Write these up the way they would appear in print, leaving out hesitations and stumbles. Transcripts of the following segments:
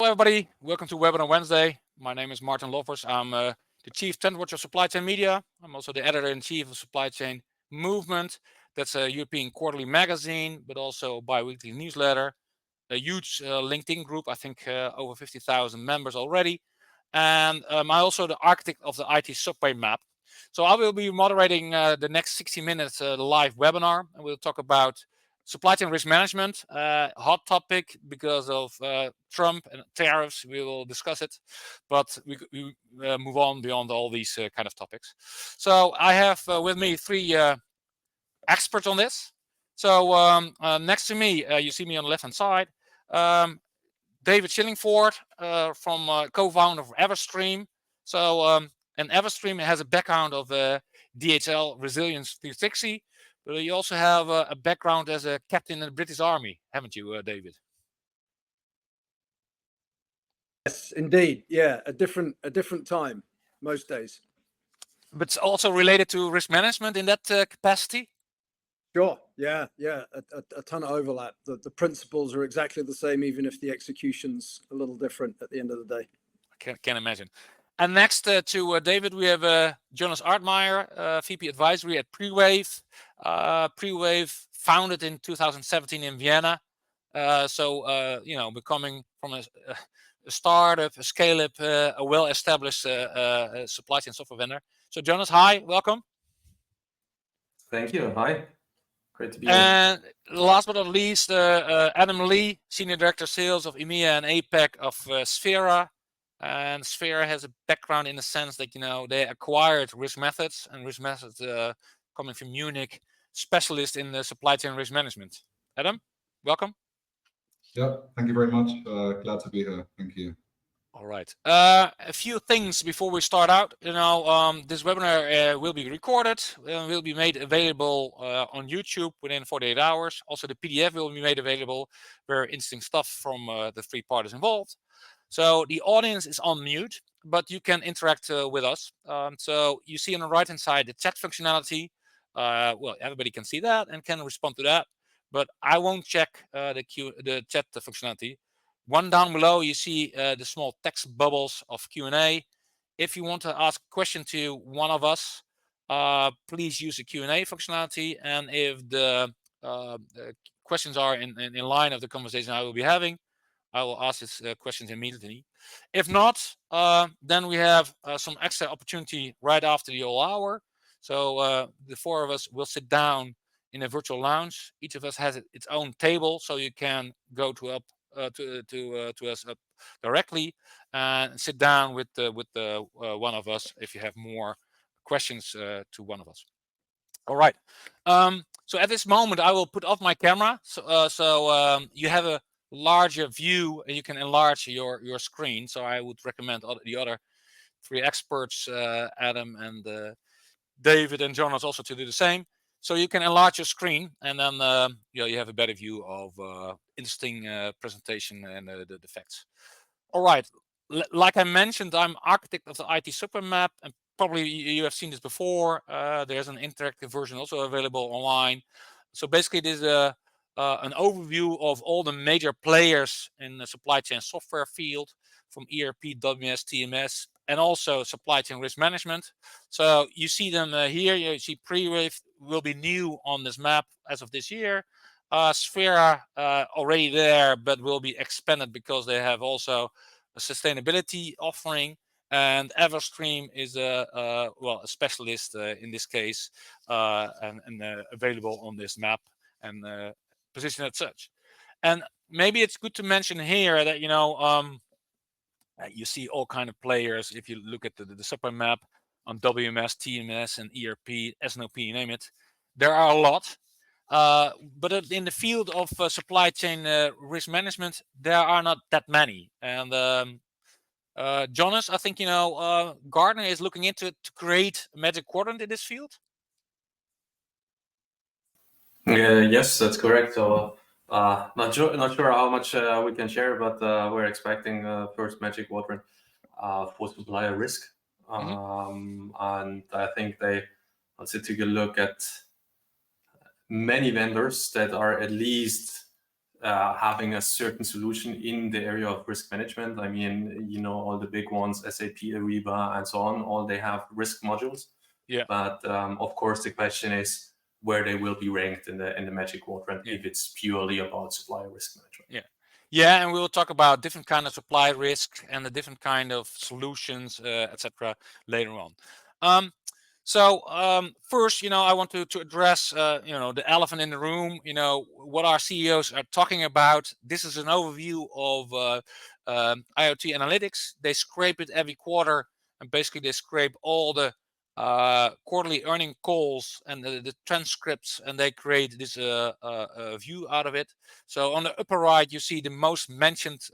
Hello everybody, welcome to Webinar Wednesday. My name is Martijn Lofvers. I'm the Chief Trendwatcher of Supply Chain Media. I'm also the Editor-in-Chief of Supply Chain Movement. That's a European quarterly magazine, but also a bi-weekly newsletter. A huge LinkedIn group, I think over 50,000 members already. And I'm also the architect of the IT subway map. So I will be moderating the next 60 minutes live webinar, and we'll talk about supply chain risk management, hot topic because of Trump and tariffs. We will discuss it, but we move on beyond all these kind of topics. So I have with me three experts on this. So next to me, you see me on the left-hand side, David Shillingford, from co-founder of Everstream. So and Everstream has a background of DHL Resilience 360. But you also have a background as a captain in the British Army, haven't you, David? Yes, indeed. Yeah, a different time most days. But it's also related to risk management in that capacity? Sure. Yeah. A ton of overlap. The principles are exactly the same, even if the execution's a little different at the end of the day. I can imagine. And next to David, we have Jonas Artmeier, VP Advisory at Prewave. Prewave founded in 2017 in Vienna. Becoming from a startup, a scale-up, a well-established supply chain software vendor. So Jonas, hi, welcome. Thank you. Hi. Great to be here. And last but not least, Adam Lee, Senior Director Sales of EMEA and APAC of Sphera. And Sphera has a background in the sense that, they acquired Risk Methods, and Risk Methods coming from Munich, specialist in the supply chain risk management. Adam, welcome. Yeah, thank you very much. Glad to be here. Thank you. All right. A few things before we start out. This webinar will be recorded and will be made available on YouTube within 48 hours. Also, the PDF will be made available. Very interesting stuff from the three parties involved. So the audience is on mute, but you can interact with us. So you see on the right-hand side the chat functionality. Well, everybody can see that and can respond to that. But I won't check the chat functionality. One down below, you see the small text bubbles of Q&A. If you want to ask a question to one of us, please use the Q&A functionality. And if the questions are in line of the conversation I will be having, I will ask these questions immediately. If not, then we have some extra opportunity right after the whole hour. So the four of us will sit down in a virtual lounge. Each of us has its own table, so you can go to us up directly and sit down with one of us if you have more questions to one of us. All right. So at this moment, I will put off my camera, so you have a larger view and you can enlarge your screen. So I would recommend the other three experts, Adam and David and Jonas, also to do the same. So you can enlarge your screen, and then you have a better view of interesting presentation and the facts. All right. Like I mentioned, I'm architect of the IT subway map, and probably you have seen this before. There's an interactive version also available online. So basically, this is an overview of all the major players in the supply chain software field, from ERP, WMS, TMS, and also supply chain risk management. So you see them here. You see Prewave will be new on this map as of this year. Sphera already there, but will be expanded because they have also a sustainability offering. And Everstream is a specialist in this case, and available on this map and positioned as such. And maybe it's good to mention here that you see all kind of players. If you look at the subway map on WMS, TMS, and ERP, SNOP, you name it, there are a lot. But in the field of supply chain risk management, there are not that many. And Jonas, I think Gartner is looking into it to create a magic quadrant in this field. Yes, that's correct. So not sure how much we can share, but we're expecting first magic quadrant for supplier risk. And I think let's take a look at many vendors that are at least having a certain solution in the area of risk management. I mean, you know, all the big ones, SAP, Ariba, and so on, all they have risk modules. Yeah. But of course, the question is where they will be ranked in the Magic Quadrant if it's purely about supplier risk management. Yeah, and we will talk about different kind of supply risk and the different kind of solutions, etc. later on. First, you know, I want to address, you know, the elephant in the room. You know, what our CEOs are talking about. This is an overview of IoT analytics. They scrape it every quarter, and basically they scrape all the quarterly earning calls and the transcripts, and they create this view out of it. So on the upper right, you see the most mentioned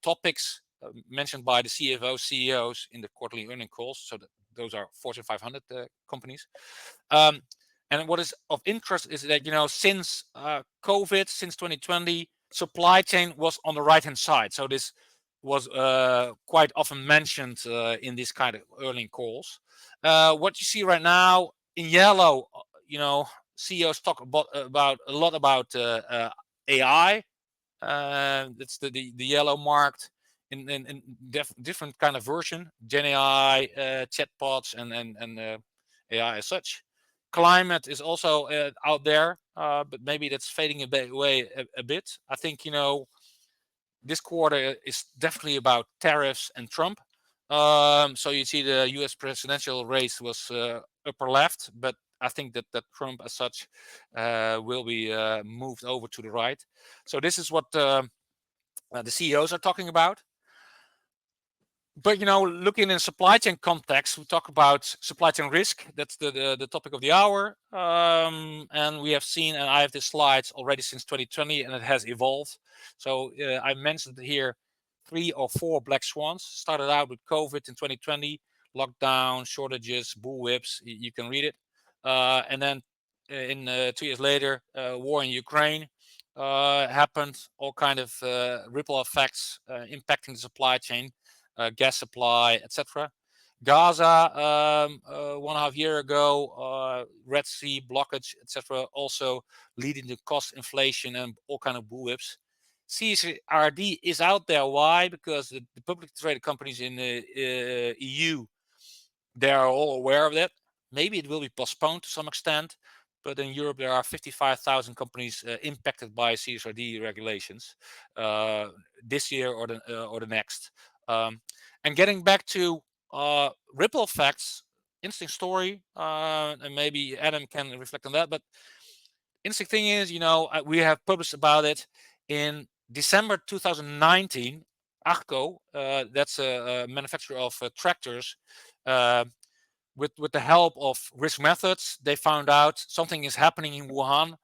topics mentioned by the CFO, CEOs in the quarterly earning calls. So those are Fortune 500 companies. And what is of interest is that, you know, since COVID, since 2020, supply chain was on the right-hand side. So this was quite often mentioned in this kind of earning calls. What you see right now in yellow, you know, CEOs talk about a lot about AI. That's the yellow marked in different kind of version, Gen AI, chatbots, and AI as such. Climate is also out there, but maybe that's fading away a bit. I think, you know, this quarter is definitely about tariffs and Trump. So you see the U.S. presidential race was upper left, but I think that Trump as such will be moved over to the right. So this is what the CEOs are talking about. But, you know, looking in supply chain context, we talk about supply chain risk. That's the topic of the hour. And we have seen, and I have the slides already since 2020, and it has evolved. So I mentioned here 3 or 4 black swans. Started out with COVID in 2020, lockdown, shortages, bullwhips. You can read it. And then in 2 years later, war in Ukraine happened. All kind of ripple effects impacting the supply chain. Gas supply, etc. Gaza, 1.5 years ago, Red Sea blockage, etc. Also leading to cost inflation and all kind of bullwhips. CSRD is out there. Why? Because the publicly traded companies in the EU, they are all aware of that. Maybe it will be postponed to some extent, but in Europe there are 55,000 companies impacted by CSRD regulations this year or the next. And getting back to ripple effects, interesting story, and maybe Adam can reflect on that. But interesting thing is, you know, we have published about it in December 2019. Arco, that's a manufacturer of tractors. With the help of risk methods, they found out something is happening in Wuhan.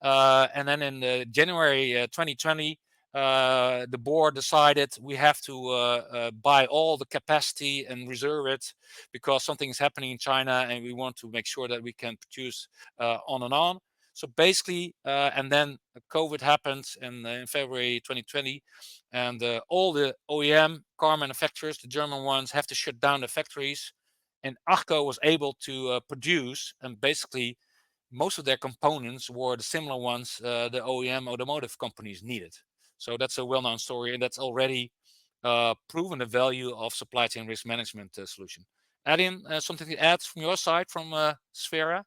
And then in January 2020, the board decided we have to buy all the capacity and reserve it because something is happening in China and we want to make sure that we can produce on and on. So basically, and then COVID happened in February 2020, and all the OEM car manufacturers, the German ones, have to shut down the factories. And Arco was able to produce, and basically most of their components were the similar ones the OEM automotive companies needed. So that's a well-known story, and that's already proven the value of supply chain risk management solution. Adrian, something to add from your side from Sphera?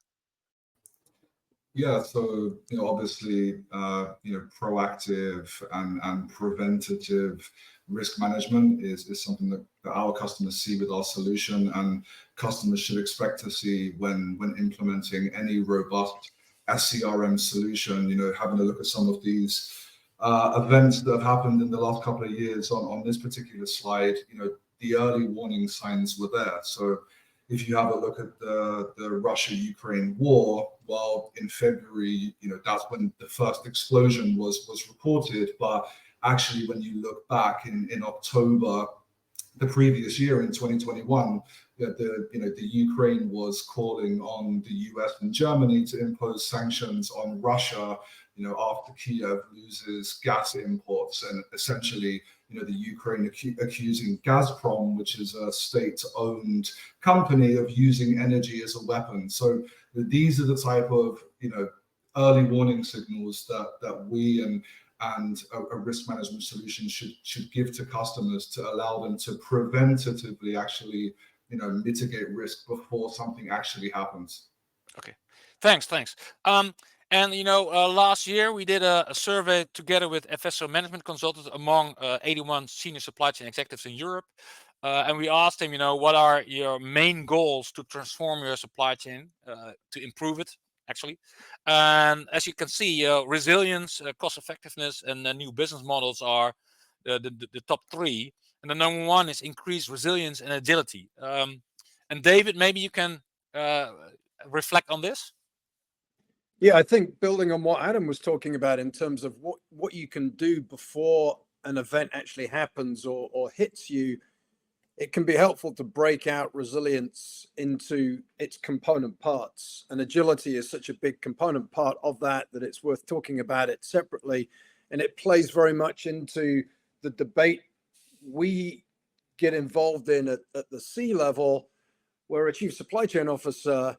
Yeah, so obviously, proactive and preventative risk management is something that our customers see with our solution, and customers should expect to see when implementing any robust SCRM solution. Having a look at some of these events that have happened in the last couple of years on this particular slide, the early warning signs were there. So if you have a look at the Russia-Ukraine war, well, in February, that's when the first explosion was reported. But actually, when you look back in October, the previous year in 2021, the Ukraine was calling on the US and Germany to impose sanctions on Russia, after Kiev loses gas imports, and essentially, the Ukraine accusing Gazprom, which is a state-owned company, of using energy as a weapon. So these are the type of, early warning signals that we and a risk management solution should give to customers to allow them to preventatively actually, mitigate risk before something actually happens. Okay, thanks. And last year we did a survey together with FSO management consultants among 81 senior supply chain executives in Europe, and we asked them, what are your main goals to transform your supply chain, to improve it, actually. And as you can see, resilience, cost effectiveness, and new business models are the top three. And the number one is increased resilience and agility. And David, maybe you can reflect on this. Yeah, I think building on what Adam was talking about in terms of what you can do before an event actually happens or hits you, it can be helpful to break out resilience into its component parts. And agility is such a big component part of that it's worth talking about it separately. And it plays very much into the debate we get involved in at the C level, where a chief supply chain officer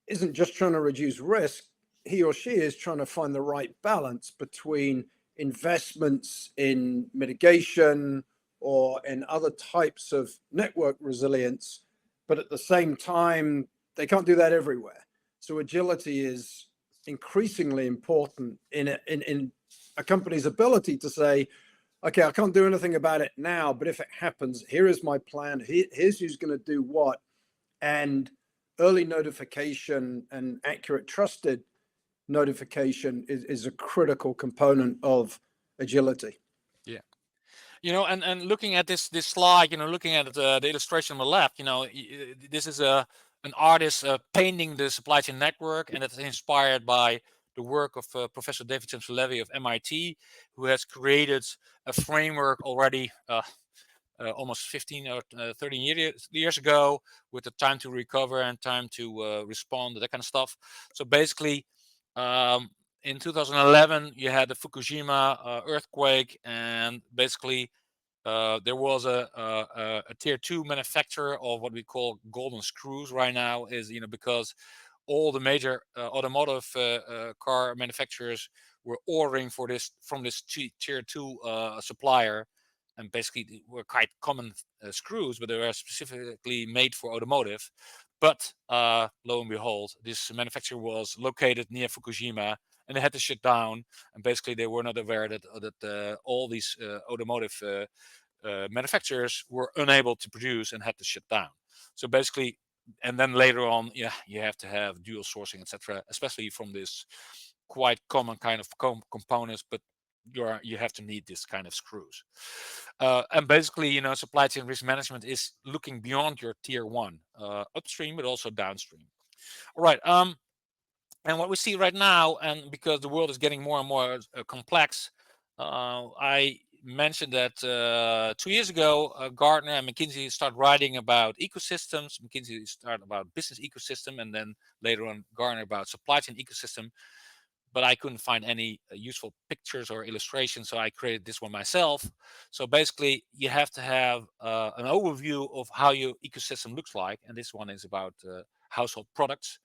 isn't just trying to reduce risk. He or she is trying to find the right balance between investments in mitigation or in other types of network resilience, but at the same time, they can't do that everywhere. So agility is increasingly important in a company's ability to say, okay, I can't do anything about it now, but if it happens, here is my plan. Here's who's going to do what. And early notification and accurate, trusted notification is a critical component of agility. Yeah. And looking at this slide, looking at the illustration on the left, this is an artist painting the supply chain network, and it's inspired by the work of Professor David Shillingford of MIT, who has created a framework already almost 15 or 13 years ago, with the time to recover and time to respond, that kind of stuff. So basically, in 2011, you had the Fukushima earthquake, and basically there was a tier 2 manufacturer of what we call golden screws right now, is because all the major automotive car manufacturers were ordering from this tier 2 supplier, and basically they were quite common screws, but they were specifically made for automotive. But lo and behold, this manufacturer was located near Fukushima, and they had to shut down. And basically, they were not aware that all these automotive manufacturers were unable to produce and had to shut down. So basically, and then later on, you have to have dual sourcing, etc., especially from this quite common kind of components, but you have to need this kind of screws. And basically, supply chain risk management is looking beyond your tier 1 upstream, but also downstream. All right. And what we see right now, and because the world is getting more and more complex, I mentioned that 2 years ago, Gartner and McKinsey started writing about ecosystems. McKinsey started about business ecosystem, and then later on Gartner about supply chain ecosystem. But I couldn't find any useful pictures or illustrations, so I created this one myself. So basically, you have to have an overview of how your ecosystem looks like, and this one is about household products.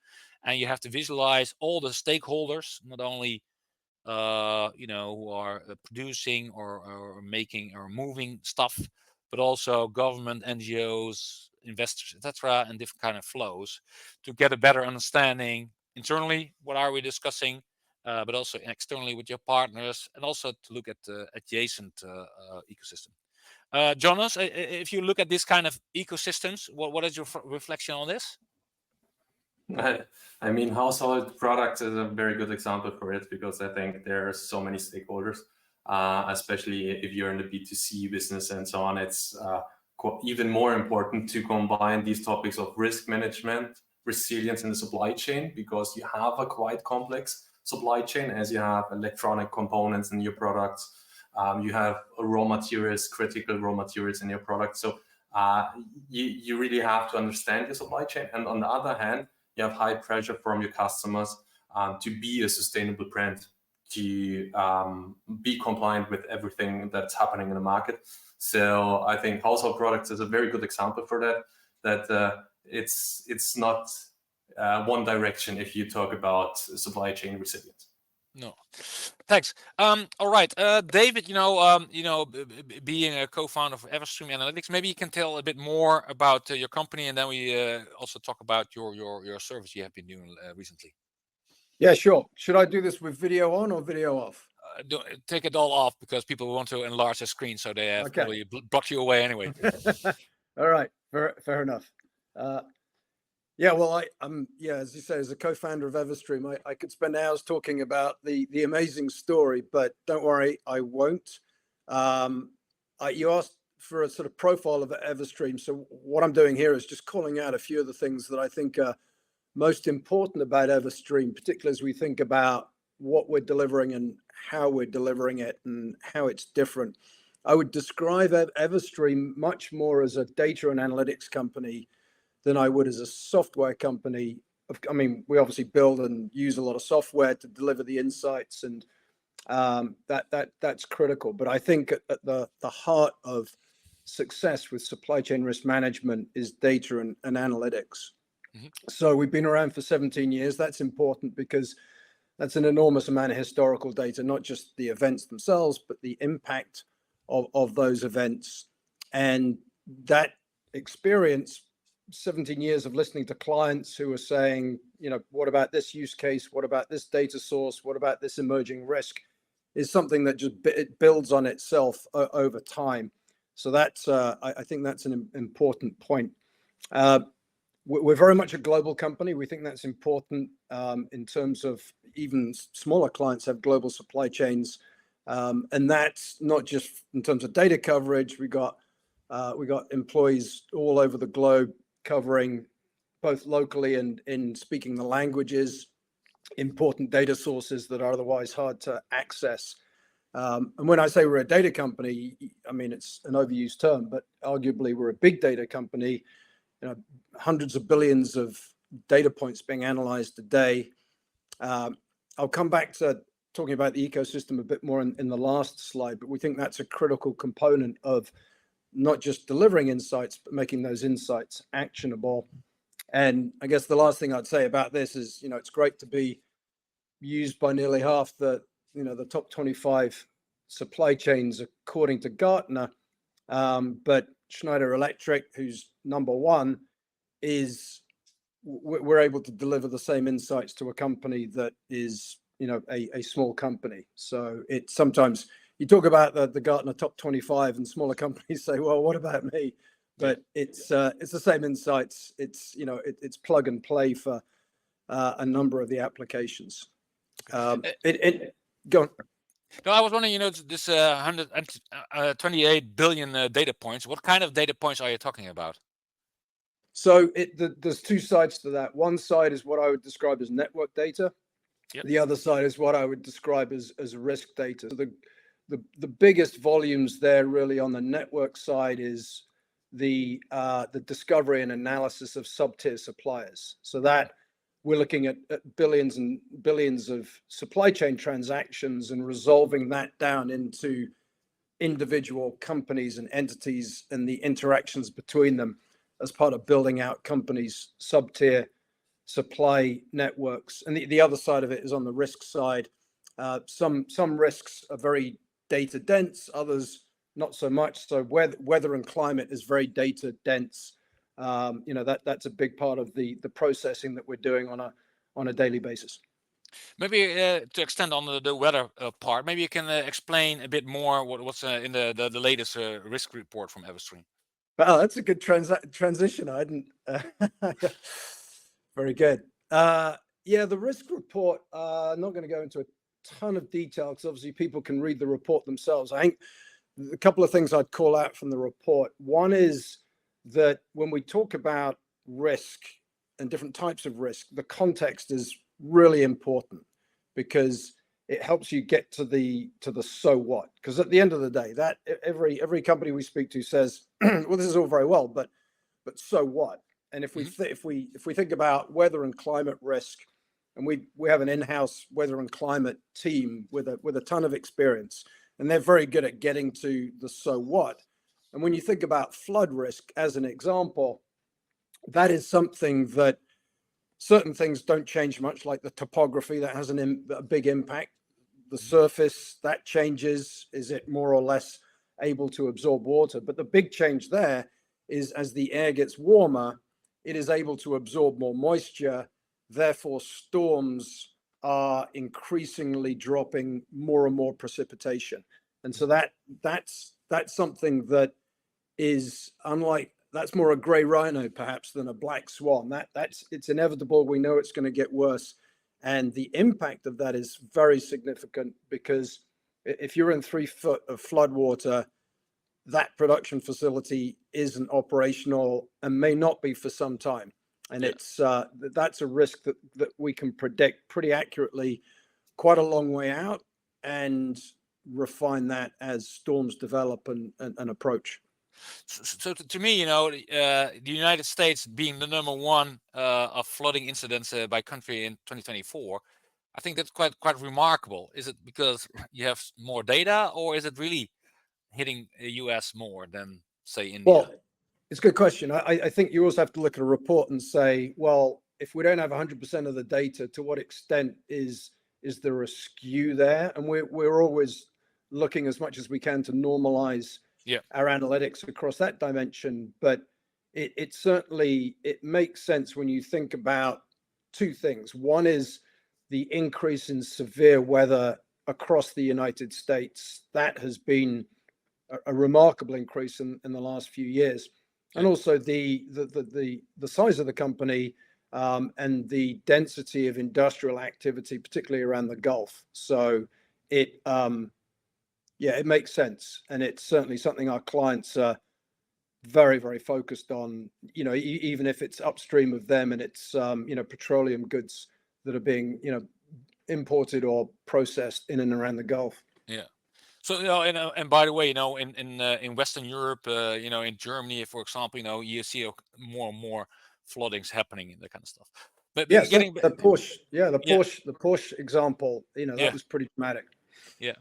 And you have to visualize all the stakeholders, not only who are producing or making or moving stuff, but also government, NGOs, investors, etc., and different kind of flows, to get a better understanding internally. What are we discussing? But also externally with your partners, and also to look at the adjacent ecosystem. Jonas, if you look at this kind of ecosystems, what is your reflection on this? I mean, household products is a very good example for it, because I think there are so many stakeholders, especially if you're in the B2C business and so on. It's even more important to combine these topics of risk management, resilience in the supply chain, because you have a quite complex supply chain, as you have electronic components in your products. You have raw materials, critical raw materials in your product. So you really have to understand your supply chain. And on the other hand, you have high pressure from your customers to be a sustainable brand, to be compliant with everything that's happening in the market. So I think household products is a very good example for that. That it's not one direction if you talk about supply chain resilience. No, thanks. All right, David. Being a co-founder of Everstream Analytics, maybe you can tell a bit more about your company, and then we also talk about your service you have been doing recently. Yeah, sure. Should I do this with video on or video off? Take it all off, because people want to enlarge the screen, so they have probably blocked you away anyway. All right, fair enough. Yeah, well, I'm as you say, as a co-founder of Everstream, I could spend hours talking about the amazing story, but don't worry, I won't. You asked for a sort of profile of Everstream, so what I'm doing here is just calling out a few of the things that I think are most important about Everstream, particularly as we think about what we're delivering and how we're delivering it and how it's different. I would describe Everstream much more as a data and analytics company than I would as a software company. I mean, we obviously build and use a lot of software to deliver the insights, and that's critical. But I think at the heart of success with supply chain risk management is data and analytics. Mm-hmm. So we've been around for 17 years. That's important because that's an enormous amount of historical data, not just the events themselves, but the impact of those events. And that experience, 17 years of listening to clients who are saying, what about this use case? What about this data source? What about this emerging risk? Is something that just it builds on itself over time. So that's, I think that's an important point. We're very much a global company. We think that's important in terms of even smaller clients have global supply chains. And that's not just in terms of data coverage. We got employees all over the globe covering both locally and in speaking the languages, important data sources that are otherwise hard to access. And when I say we're a data company, I mean, it's an overused term, but arguably we're a big data company. Hundreds of billions of data points being analyzed a day. I'll come back to talking about the ecosystem a bit more in the last slide, but we think that's a critical component of not just delivering insights, but making those insights actionable. And I guess the last thing I'd say about this is, it's great to be used by nearly half the top 25 supply chains according to Gartner. But Schneider Electric, who's number one, we're able to deliver the same insights to a company that is, a small company. So it's sometimes you talk about the Gartner top 25 and smaller companies say, well, what about me? But it's the same insights. It's, it's plug and play for a number of the applications. Go on. No, I was wondering, this 128 billion data points. What kind of data points are you talking about? So there's two sides to that. One side is what I would describe as network data. Yep. The other side is what I would describe as risk data. So the biggest volumes there really on the network side is the discovery and analysis of sub-tier suppliers. So that we're looking at billions and billions of supply chain transactions and resolving that down into individual companies and entities and the interactions between them as part of building out companies' sub-tier supply networks. And the other side of it is on the risk side. Some risks are very data dense, others not so much. So weather and climate is very data dense. That's a big part of the processing that we're doing on a daily basis. Maybe to extend on the weather part, maybe you can explain a bit more what's in the latest risk report from Everstream. Wow, that's a good transition. I didn't. Very good. The risk report. I'm not going to go into a ton of detail because obviously people can read the report themselves. I think a couple of things I'd call out from the report. One is that when we talk about risk and different types of risk, the context is really important because it helps you get to the so what. Because at the end of the day, that every company we speak to says, well, this is all very well, but so what? And if we if we think about weather and climate risk, and we have an in-house weather and climate team with a ton of experience, and they're very good at getting to the so what. And when you think about flood risk as an example, that is something that certain things don't change much, like the topography that has a big impact. The surface that changes. Is it more or less able to absorb water? But the big change there is as the air gets warmer, it is able to absorb more moisture. Therefore, storms are increasingly dropping more and more precipitation. And so that's something that is unlike, that's more a gray rhino perhaps than a black swan. It's inevitable. We know it's going to get worse. And the impact of that is very significant, because if you're in 3 foot of floodwater, that production facility isn't operational and may not be for some time. And it's that's a risk that we can predict pretty accurately quite a long way out, and refine that as storms develop and approach. So to me, the United States being the number one of flooding incidents by country in 2024, I think that's quite remarkable. Is it because you have more data, or is it really hitting the US more than, say, India? Well, it's a good question. I think you also have to look at a report and say, well, if we don't have 100% of the data, to what extent is there a skew there? And we're always looking as much as we can to normalize our analytics across that dimension. But it certainly makes sense when you think about 2 things. One is the increase in severe weather across the United States. That has been a remarkable increase in the last few years. And also the size of the company and the density of industrial activity, particularly around the Gulf. So it makes sense, and it's certainly something our clients are very, very focused on. Even if it's upstream of them, and it's petroleum goods that are being imported or processed in and around the Gulf. Yeah. So and by the way, in Western Europe, in Germany, for example, you see more and more floodings happening and that kind of stuff. But yes, the Porsche, the Porsche example, that was pretty dramatic. Yeah.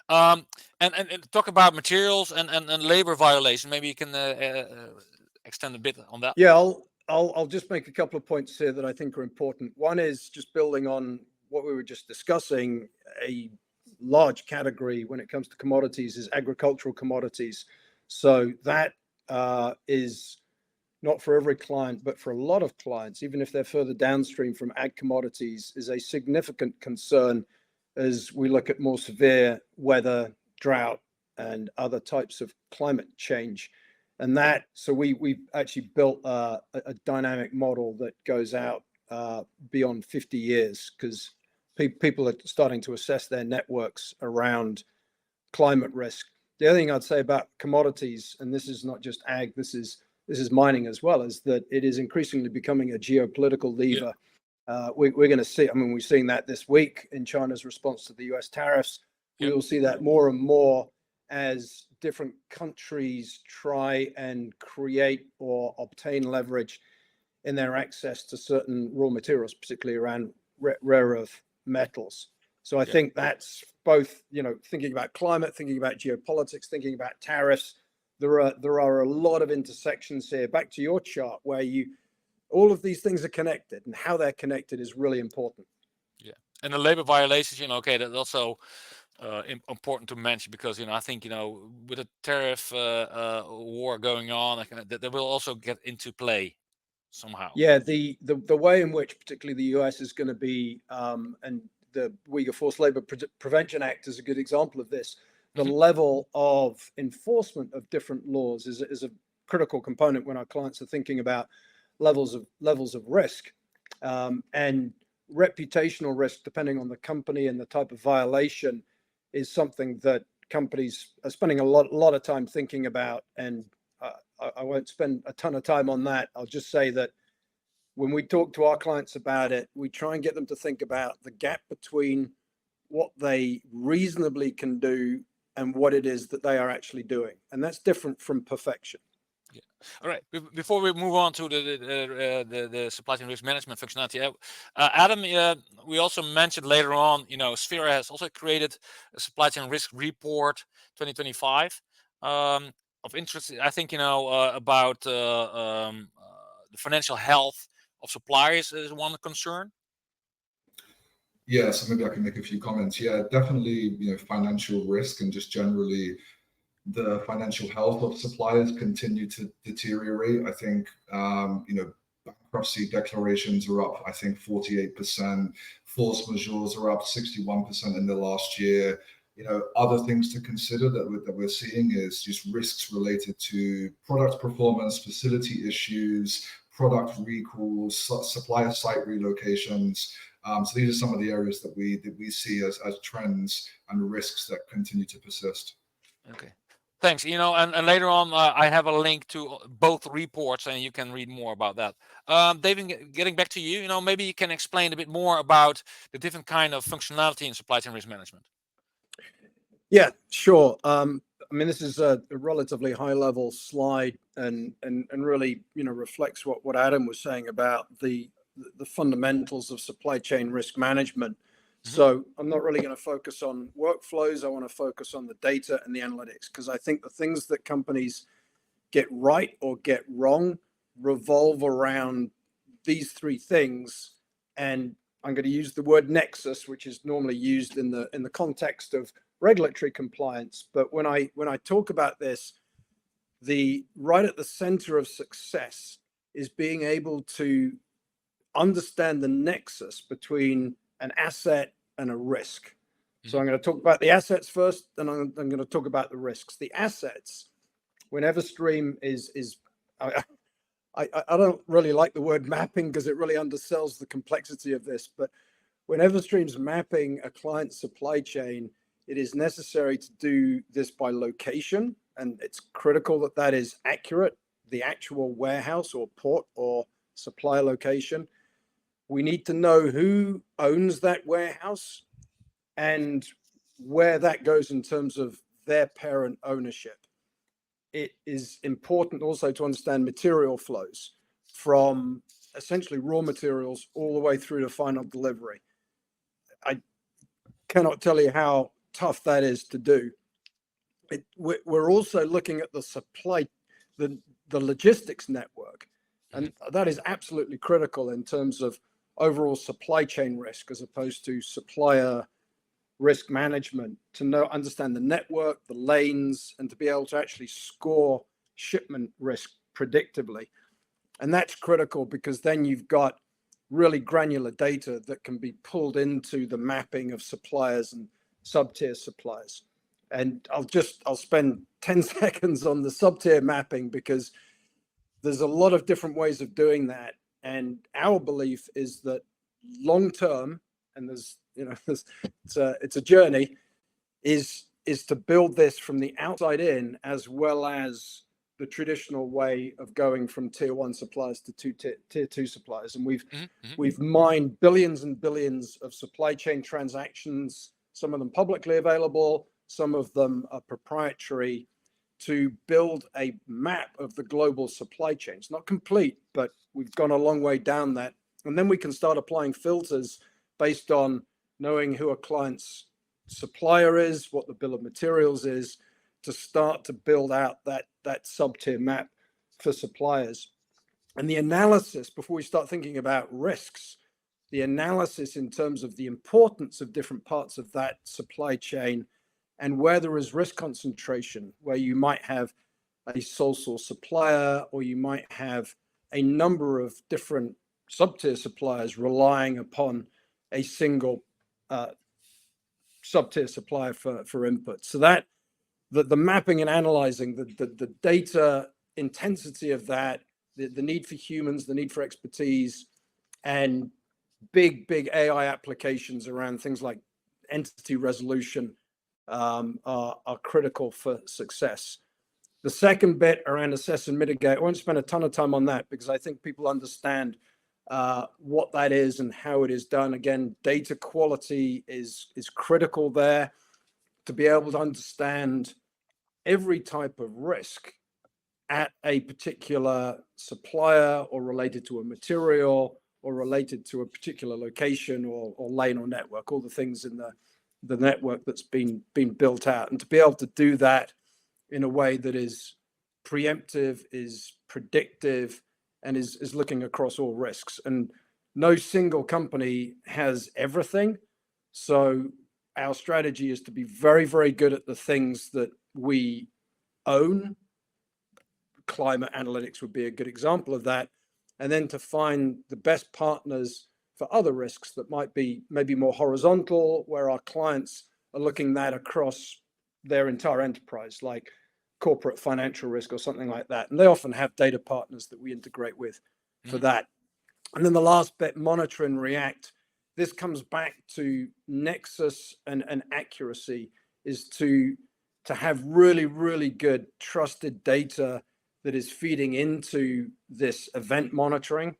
And talk about materials and labor violation. Maybe you can extend a bit on that. Yeah, I'll just make a couple of points here that I think are important. One is just building on what we were just discussing. A large category when it comes to commodities is agricultural commodities. So that is not for every client, but for a lot of clients, even if they're further downstream from ag commodities, is a significant concern as we look at more severe weather, drought, and other types of climate change. And so we've actually built a dynamic model that goes out beyond 50 years, because people are starting to assess their networks around climate risk. The other thing I'd say about commodities, and this is not just ag, this is mining as well, is that it is increasingly becoming a geopolitical lever. We're going to see, we've seen that this week in China's response to the US tariffs. We will see that more and more as different countries try and create or obtain leverage in their access to certain raw materials, particularly around rare earth metals. So I think that's both, thinking about climate, thinking about geopolitics, thinking about tariffs. There are a lot of intersections here. Back to your chart, where all of these things are connected, and how they're connected is really important. Yeah, and the labor violations, that's also important to mention, because I think with the tariff war going on, that will also get into play somehow. Yeah, the way in which particularly the US is going to be, and the Uyghur Forced Labor Prevention Act is a good example of this. The level of enforcement of different laws is a critical component when our clients are thinking about levels of risk, and reputational risk, depending on the company and the type of violation, is something that companies are spending a lot of time thinking about. And I won't spend a ton of time on that. I'll just say that when we talk to our clients about it, we try and get them to think about the gap between what they reasonably can do and what it is that they are actually doing. And that's different from perfection. Yeah. All right. Before we move on to the supply chain risk management functionality, Adam, we also mentioned later on, Sphera has also created a supply chain risk report 2025. Of interest, I think, about the financial health of suppliers is one concern? Yeah, so maybe I can make a few comments. Yeah, definitely, financial risk and just generally the financial health of suppliers continue to deteriorate. I think, bankruptcy declarations are up, I think 48%, force majeures are up 61% in the last year. Other things to consider that we're seeing is just risks related to product performance, facility issues, product recalls, supplier site relocations. So these are some of the areas that we see as trends and risks that continue to persist. Okay. Thanks. And later on, I have a link to both reports, and you can read more about that. David, getting back to you, maybe you can explain a bit more about the different kind of functionality in supply chain risk management. Yeah, sure. This is a relatively high-level slide, and really, reflects what Adam was saying about the fundamentals of supply chain risk management. So I'm not really going to focus on workflows. I want to focus on the data and the analytics, because I think the things that companies get right or get wrong revolve around these three things. And I'm going to use the word nexus, which is normally used in the context of regulatory compliance. But when I talk about this, the right at the center of success is being able to understand the nexus between an asset and a risk. So I'm going to talk about the assets first, then I'm going to talk about the risks. The assets, when Everstream I don't really like the word mapping because it really undersells the complexity of this, but when Everstream's mapping a client supply chain, it is necessary to do this by location, and it's critical that that is accurate, the actual warehouse or port or supplier location. We need to know who owns that warehouse and where that goes in terms of their parent ownership. It is important also to understand material flows from essentially raw materials all the way through to final delivery. I cannot tell you how tough that is to do. We're also looking at the logistics network, and that is absolutely critical in terms of overall supply chain risk as opposed to supplier risk management, to understand the network, the lanes, and to be able to actually score shipment risk predictably. And that's critical because then you've got really granular data that can be pulled into the mapping of suppliers and sub-tier suppliers. And I'll spend 10 seconds on the sub-tier mapping because there's a lot of different ways of doing that. And our belief is that long term, and it's a journey, is to build this from the outside in, as well as the traditional way of going from tier one suppliers to tier two suppliers. And we've mined billions and billions of supply chain transactions, some of them publicly available, some of them are proprietary, to build a map of the global supply chain. It's not complete, but we've gone a long way down that. And then we can start applying filters based on knowing who a client's supplier is, what the bill of materials is, to start to build out that sub-tier map for suppliers. And the analysis, before we start thinking about risks, the analysis in terms of the importance of different parts of that supply chain and where there is risk concentration, where you might have a sole source supplier, or you might have a number of different sub-tier suppliers relying upon a single sub-tier supplier for input. So that the mapping and analyzing the data intensity of that, the need for humans, the need for expertise, and big AI applications around things like entity resolution are critical for success. The second bit around assess and mitigate, I won't spend a ton of time on that because I think people understand what that is and how it is done. Again, data quality is critical there, to be able to understand every type of risk at a particular supplier, or related to a material, or related to a particular location or lane or network, all the things in the network that's been built out. And to be able to do that in a way that is preemptive, is predictive, and is looking across all risks. And no single company has everything. So our strategy is to be very, very good at the things that we own. Climate analytics would be a good example of that. And then to find the best partners for other risks that might be maybe more horizontal, where our clients are looking that across their entire enterprise, like corporate financial risk or something like that. And they often have data partners that we integrate with for that. And then the last bit, monitor and react. This comes back to nexus and accuracy, is to have really, really good trusted data that is feeding into this event monitoring.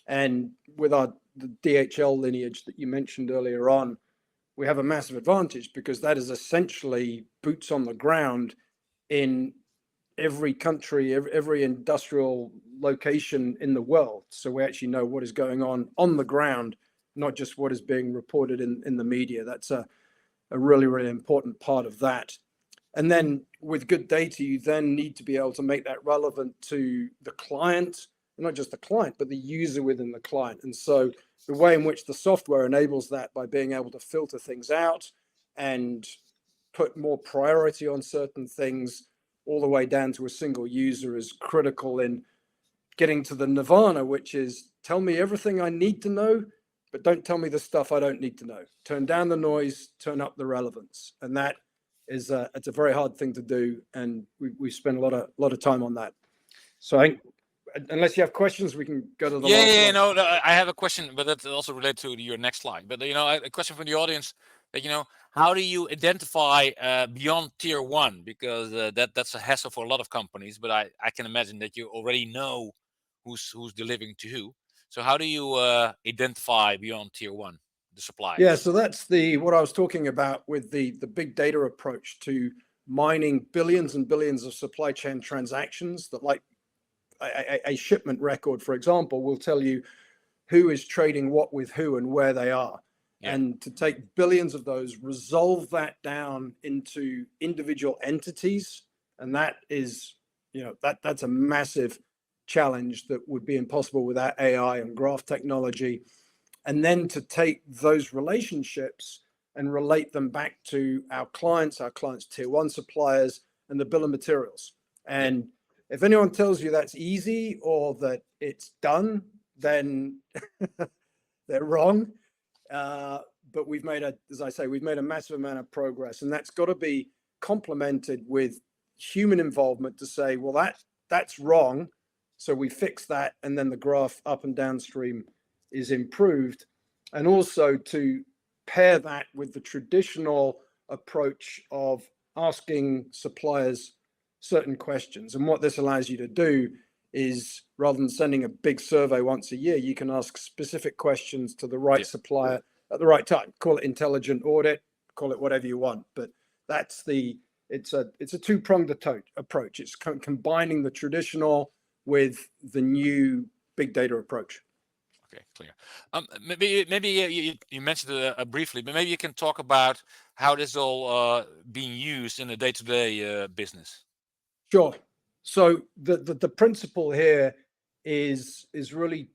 And with the DHL lineage that you mentioned earlier on, we have a massive advantage because that is essentially boots on the ground in every country, every industrial location in the world. So we actually know what is going on the ground, not just what is being reported in the media. That's a really, really important part of that. And then with good data, you then need to be able to make that relevant to the client, not just the client, but the user within the client. And so the way in which the software enables that by being able to filter things out and put more priority on certain things all the way down to a single user is critical in getting to the nirvana, which is tell me everything I need to know, but don't tell me the stuff I don't need to know. Turn down the noise, turn up the relevance. And that is it's a very hard thing to do. And we spend a lot of time on that. So I think, unless you have questions, we can go to the last one. No, I have a question, but that's also related to your next slide. But a question from the audience that how do you identify beyond tier 1? Because that's a hassle for a lot of companies. But I can imagine that you already know who's delivering to who. So how do you identify beyond tier 1, the suppliers? Yeah, so that's what I was talking about with the big data approach to mining billions and billions of supply chain transactions that, like a shipment record, for example, will tell you who is trading what with who and where they are. Yeah. And to take billions of those, resolve that down into individual entities. And that is, that's a massive challenge that would be impossible without AI and graph technology. And then to take those relationships and relate them back to our clients tier 1 suppliers, and the bill of materials. And if anyone tells you that's easy or that it's done, then they're wrong. But we've made a massive amount of progress, and that's got to be complemented with human involvement to say, well, that's wrong. So we fix that, and then the graph up and downstream is improved. And also to pair that with the traditional approach of asking suppliers certain questions. And what this allows you to do is, rather than sending a big survey once a year, you can ask specific questions to the right supplier at the right time. Call it intelligent audit, call it whatever you want. But it's a two-pronged approach. It's combining the traditional with the new big data approach. Okay, clear. Maybe you mentioned it briefly, but maybe you can talk about how this is all being used in the day-to-day business. Sure. So the principle here is really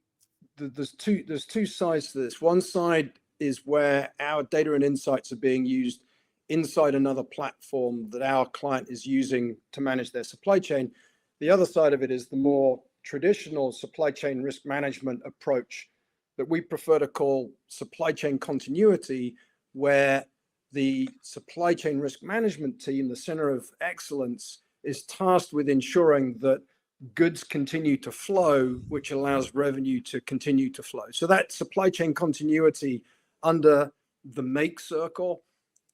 there's two sides to this. One side is where our data and insights are being used inside another platform that our client is using to manage their supply chain. The other side of it is the more traditional supply chain risk management approach that we prefer to call supply chain continuity, where the supply chain risk management team, the center of excellence, is tasked with ensuring that goods continue to flow, which allows revenue to continue to flow. So that supply chain continuity under the make circle,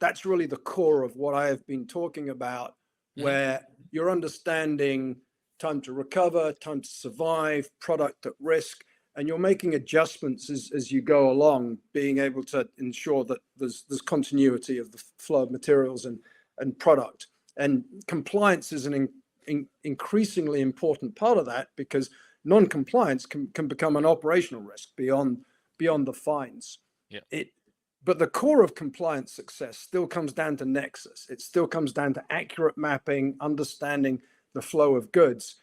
that's really the core of what I have been talking about, where you're understanding time to recover, time to survive, product at risk, and you're making adjustments as you go along, being able to ensure that there's continuity of the flow of materials and product. And compliance is an increasingly important part of that, because non-compliance can become an operational risk beyond the fines. Yeah. But the core of compliance success still comes down to nexus. It still comes down to accurate mapping, understanding the flow of goods.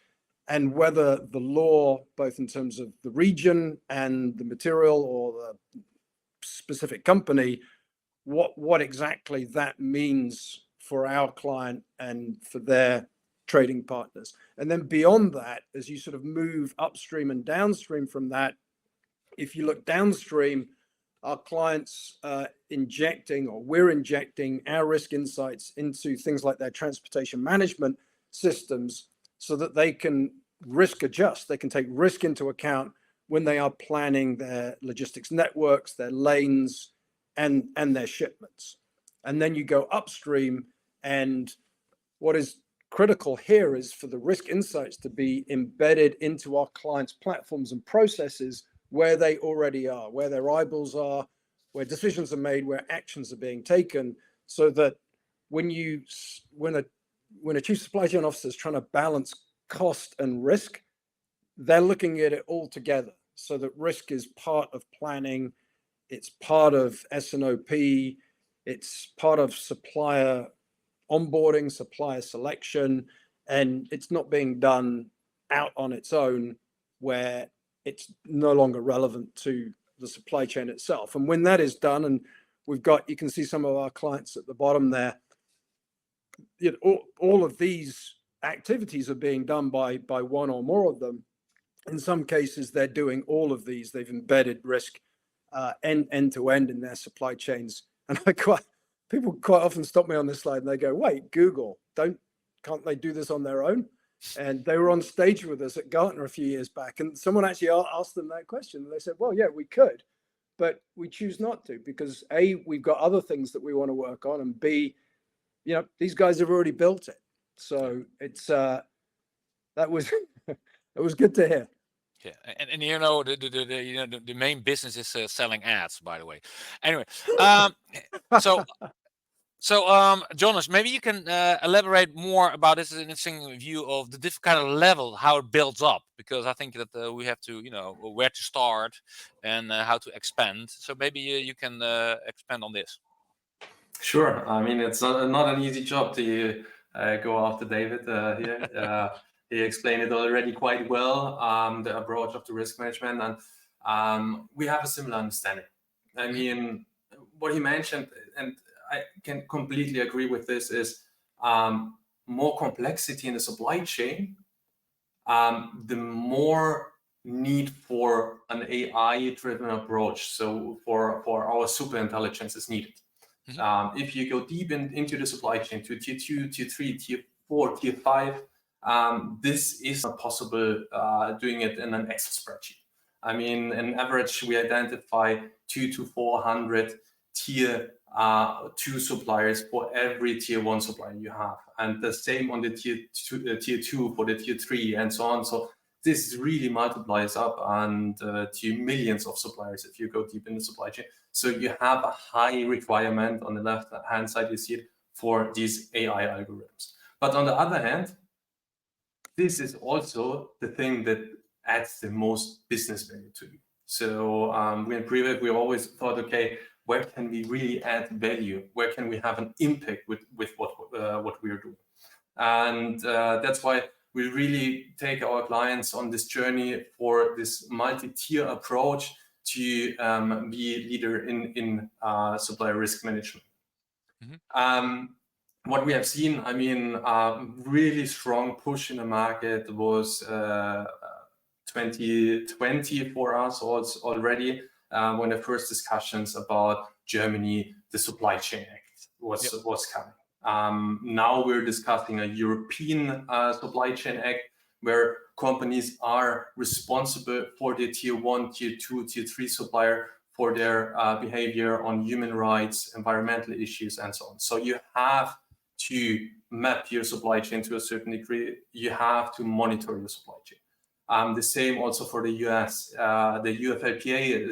and whether the law, both in terms of the region and the material or the specific company, what exactly that means for our client and for their trading partners. And then beyond that, as you sort of move upstream and downstream from that, if you look downstream, our clients injecting, or we're injecting our risk insights into things like their transportation management systems so that they can risk adjust. They can take risk into account when they are planning their logistics networks, their lanes, and their shipments. And then you go upstream, and what is critical here is for the risk insights to be embedded into our clients' platforms and processes where they already are, where their eyeballs are, where decisions are made, where actions are being taken, so that when a chief supply chain officer is trying to balance cost and risk, they're looking at it all together, so that risk is part of planning, it's part of S&OP, it's part of supplier onboarding, supplier selection, and it's not being done out on its own where it's no longer relevant to the supply chain itself. And when that is done, and you can see some of our clients at the bottom there, all of these activities are being done by one or more of them. In some cases, they're doing all of these. They've embedded risk end to end in their supply chains. And people quite often stop me on this slide and they go, "Wait, Google, can't they do this on their own?" And they were on stage with us at Gartner a few years back, and someone actually asked them that question, and they said, "Well, yeah, we could, but we choose not to because A, we've got other things that we want to work on, and B, these guys have already built it." So it's that was it was good to hear. Yeah, and the main business is selling ads, by the way. Anyway, so Jonas, maybe you can elaborate more about this interesting view of the different kind of level, how it builds up, because I think that we have to, where to start and how to expand. So maybe you can expand on this. Sure. I mean, it's not an easy job to go after David here. He explained it already quite well, the approach of the risk management, and we have a similar understanding. I mean, what he mentioned, and I can completely agree with this, is more complexity in the supply chain, the more need for an AI-driven approach. So for our super intelligence is needed. If you go deep into the supply chain to tier 2, tier 3, tier 4, tier 5, this is not possible doing it in an Excel spreadsheet. I mean, on average, we identify 200 to 400 tier 2 suppliers for every tier 1 supplier you have. And the same on the tier 2 for the tier 3 and so on. So this really multiplies up and to millions of suppliers if you go deep in the supply chain. So you have a high requirement on the left-hand side, you see it, for these AI algorithms. But on the other hand, this is also the thing that adds the most business value to you. So we in Prewave, we always thought, okay, where can we really add value? Where can we have an impact with what we are doing? And that's why we really take our clients on this journey for this multi-tier approach to be leader in supplier risk management. What we have seen, I mean, really strong push in the market was 2020 for us already, when the first discussions about Germany, the Supply Chain Act was coming. Now we're discussing a European Supply Chain Act where companies are responsible for their tier 1, tier 2, tier 3 supplier for their behavior on human rights, environmental issues, and so on. So you have to map your supply chain to a certain degree. You have to monitor your supply chain. The same also for the US. The UFLPA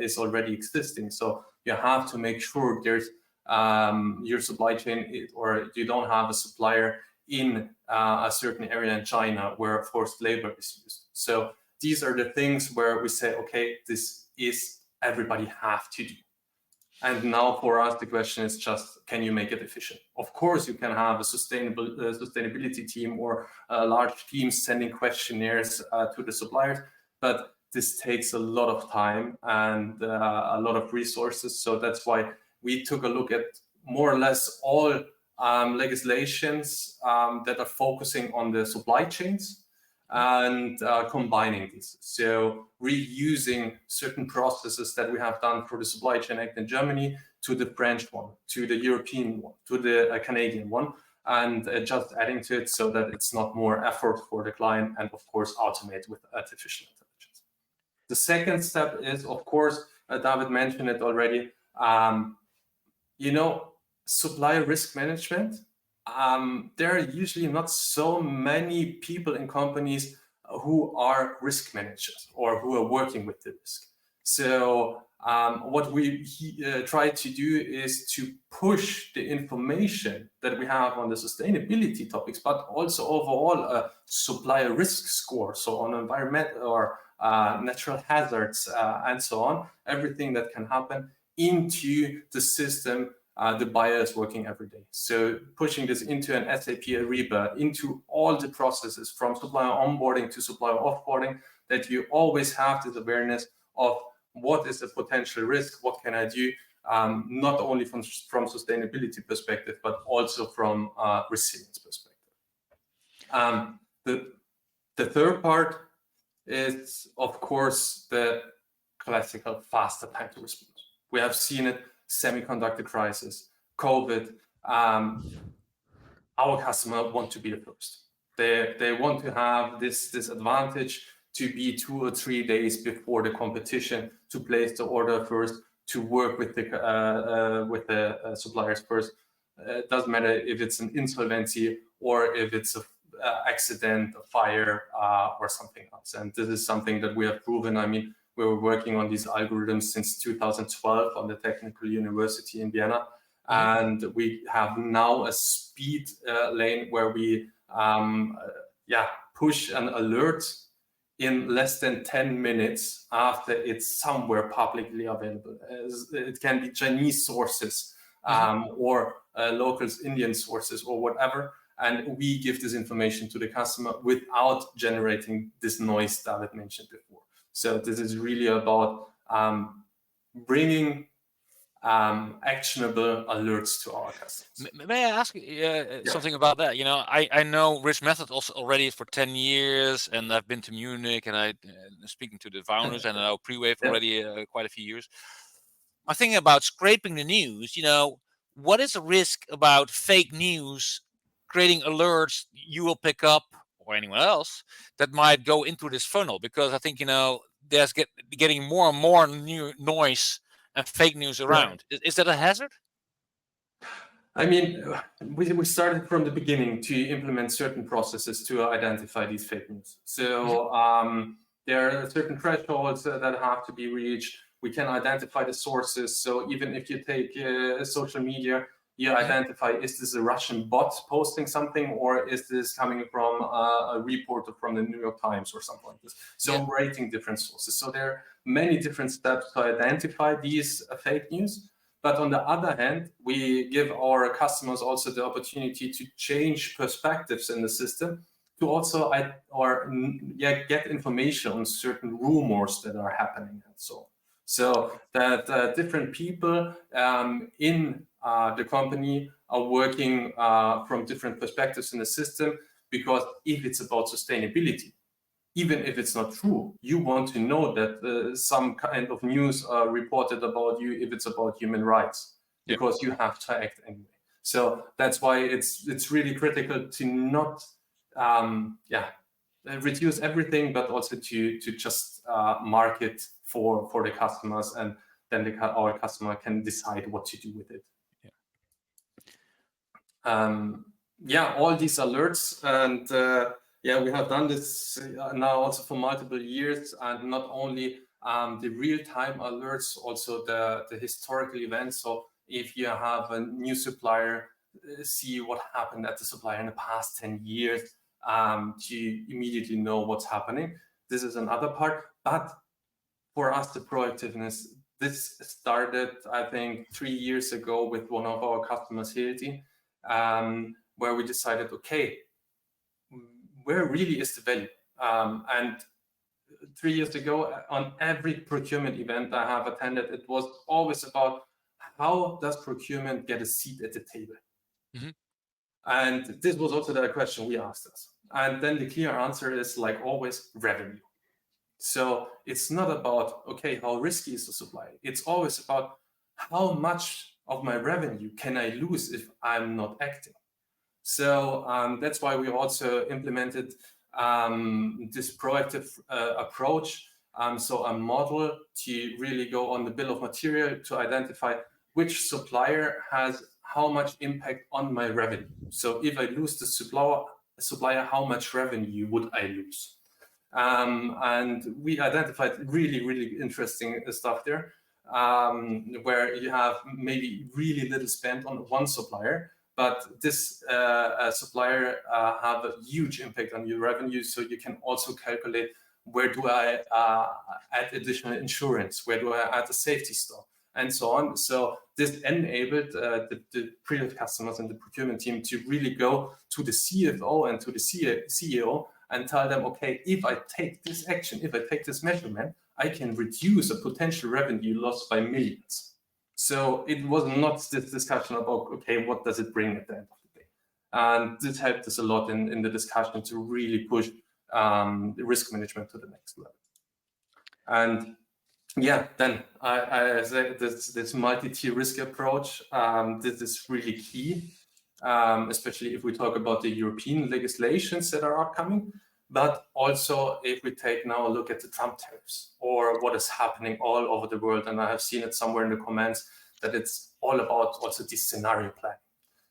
is already existing. So you have to make sure there's your supply chain, or you don't have a supplier in a certain area in China where forced labor is used. So these are the things where we say, okay, this is everybody have to do. And now for us, the question is just, can you make it efficient? Of course, you can have a sustainability team or a large team sending questionnaires to the suppliers, but this takes a lot of time and a lot of resources. So that's why we took a look at more or less all legislations that are focusing on the supply chains and combining these. So reusing certain processes that we have done for the Supply Chain Act in Germany to the French one, to the European one, to the Canadian one, and just adding to it so that it's not more effort for the client, and of course automate with artificial intelligence. The second step is, of course, David mentioned it already, supplier risk management. There are usually not so many people in companies who are risk managers or who are working with the risk. So what we try to do is to push the information that we have on the sustainability topics, but also overall a supplier risk score, so on environment or natural hazards and so on, everything that can happen into the system the buyer is working every day. So pushing this into an SAP Ariba, into all the processes from supplier onboarding to supplier offboarding, that you always have this awareness of what is the potential risk, what can I do, not only from sustainability perspective, but also from resilience perspective. The third part is, of course, the classical faster time to response. We have seen it, semiconductor crisis, COVID. Our customer want to be the first. They want to have this advantage to be 2 or 3 days before the competition, to place the order first, to work with the suppliers first. It doesn't matter if it's an insolvency or if it's an accident, a fire, or something else. And this is something that we have proven. I mean, we were working on these algorithms since 2012 on the Technical University in Vienna. And we have now a speed lane where we push an alert in less than 10 minutes after it's somewhere publicly available. It can be Chinese sources or local Indian sources or whatever. And we give this information to the customer without generating this noise David mentioned before. So this is really about bringing actionable alerts to our customers. May I ask something about that? I know Risk Method also already for 10 years, and I've been to Munich, and I speaking to the founders, and I know Prewave already quite a few years. I'm thinking about scraping the news. What is the risk about fake news creating alerts you will pick up, or anyone else, that might go into this funnel? Because I think there's getting more and more new noise and fake news around. Is that a hazard? I mean, we started from the beginning to implement certain processes to identify these fake news. So there are certain thresholds that have to be reached. We can identify the sources. So even if you take social media, you identify, is this a Russian bot posting something, or is this coming from a reporter from the New York Times or something like this? So rating different sources. So there are many different steps to identify these fake news. But on the other hand, we give our customers also the opportunity to change perspectives in the system, to also get information on certain rumors that are happening and so on. So that different people in the company are working from different perspectives in the system, because if it's about sustainability, even if it's not true, you want to know that some kind of news are reported about you if it's about human rights, because you have to act anyway. So that's why it's really critical to not reduce everything, but also to just market for the customers, and then our customer can decide what to do with it. All these alerts, and we have done this now also for multiple years, and not only the real-time alerts, also the historical events. So if you have a new supplier, see what happened at the supplier in the past 10 years, to immediately know what's happening. This is another part. But for us, the proactiveness this started, I think, 3 years ago with one of our customers, Hilti, where we decided, okay, where really is the value? And 3 years ago, on every procurement event I have attended, it was always about how does procurement get a seat at the table? Mm-hmm. And this was also the question we asked us. And then the clear answer is, like always, revenue. So it's not about, okay, how risky is the supply? It's always about how much of my revenue can I lose if I'm not acting? So that's why we also implemented this proactive approach. So a model to really go on the bill of material to identify which supplier has how much impact on my revenue. So if I lose the supplier, how much revenue would I lose? And we identified really, really interesting stuff there, where you have maybe really little spent on one supplier, but this supplier have a huge impact on your revenue. So you can also calculate, where do I add additional insurance? Where do I add a safety stock? And so on. So this enabled the previous customers and the procurement team to really go to the CFO and to the CEO and tell them, okay, if I take this action, if I take this measurement, I can reduce a potential revenue loss by millions. So it was not this discussion about, okay, what does it bring at the end of the day? And this helped us a lot in the discussion to really push the risk management to the next level. And yeah, then I say this multi-tier risk approach, this is really key, especially if we talk about the European legislations that are upcoming, but also if we take now a look at the Trump tariffs or what is happening all over the world. And I have seen it somewhere in the comments that it's all about also this scenario planning.